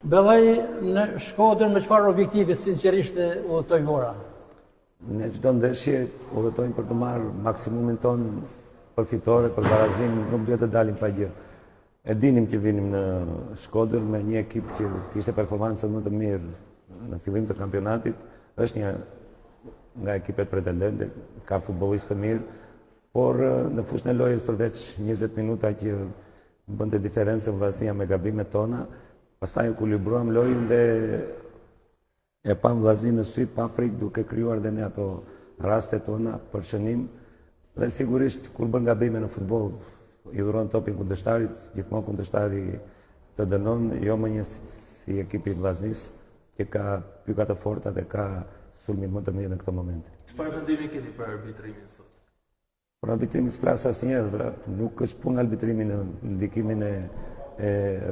Bellaj në Shkodër me çfarë objektivi sinqerisht udhëtoi Vora? Ne çdo ndeshje udhëtojmë për të marrë maksimumin ton përfitore, për barazim, nuk duhet të dalim pa gjë. E dinim që vinim në Shkodër me një ekip që kishte performancën më të mirë në fillim të kampionatit, është një nga ekipet pretendente, ka futbollistë të mirë, por në fushën e lojës përveç 20 minuta që bënte diferencën Vllaznia me gabimet tona, pastaj u kulibruam lojën dhe e pam Vllaznin në sy pa frikë duke krijuar dhe ne ato rastet tona për shënim. Dhe sigurisht kur bën gabime në futboll, i dhuron topin kundërshtarit, gjithmonë kundërshtari të dënon, jo më një si ekipi i Vllaznisë, që ka pyka të forta dhe ka sulmin më të mirë në këto momente. Çfarë mendimi keni për arbitrimin sot? Për arbitrimin s'flas asnjëherë, nuk është punë arbitrimi në ndikimin e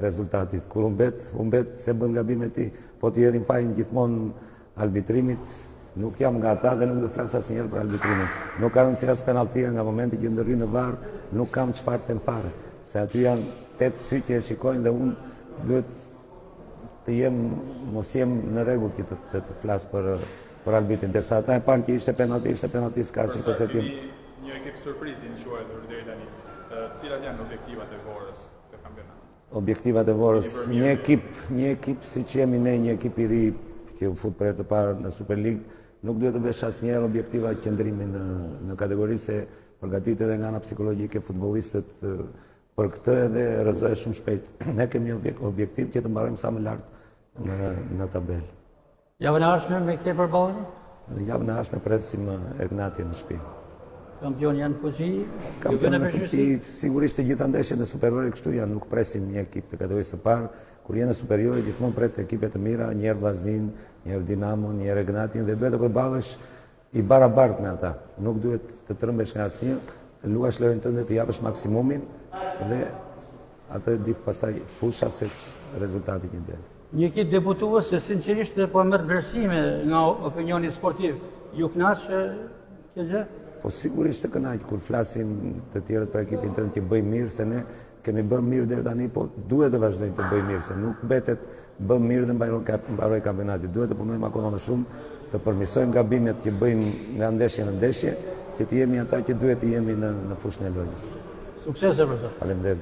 rezultatit. Kur humbet se bën gabime ti, po t'i hedhin fajin gjithmonë arbitrimit, nuk jam nga ata dhe nuk do flas asnjëherë për arbitrimin. Nuk ka rëndësi as penalltia nga momenti që ndërhyj në VAR, nuk kam çfarë të them fare, se aty janë 8 sy që e shikojnë dhe unë duhet të mos jem në rregull që të flas për arbitrin, ndërsa ata e panë që ishte penalti, s'ka asnjë përcaktim. Një ekip surprizë në quajtur deri tani. Cilat janë objektivat e Vorës të kampionatit? Objektivat e Vorës, një ekip siç jemi ne, një ekip i ri që u fut për herë të parë në Super League, nuk duhet të bësh asnjëherë objektiva qëndrimi në kategori, se përgatitet edhe nga ana psikologjike futbollistët për këtë dhe rrezohet shumë shpejt. Ne kemi objektiv që të mbarojmë sa më lart në tabelë. Javën e ardhshme me këtë përballje? Javën e ardhshme presim Egnatin në shtëpi. Kampion janë fuqi, Kampion në fuqi, sigurisht të gjitha ndeshjet e superiore kështu janë, nuk presim një ekip të kategorisë së parë. Kur jene superiore, gjithmonë pret ekipet të mira, njëherë Vllaznin, njëherë Dinamon, njëherë Egnatin, dhe duhet të përballesh i barabartë me ata. Nuk duhet të trëmbesh nga asnjë, të luash lojën tënde, të japësh maksimumin dhe atë di pastaj fusha se rezultati që del. Një ekip debutues që sinqerisht po merr vlerësime nga opinioni sportiv. Ju kënaq kjo gjë? Po sigurisht të kënaq kur flasin të tjerët për ekipin tënd që bëjmë mirë, se ne kemi bërë mirë deri tani, po duhet të vazhdojmë të bëjmë mirë, se nuk mbetet bëm mirë dhe mbaroj kampionatin. Duhet të punojmë akoma më shumë, të përmirësojmë gabimet që bëjmë nga ndeshje në ndeshje, që të jemi ata që duhet të jemi në fushën e lojës. Suksese për sot. Faleminderit.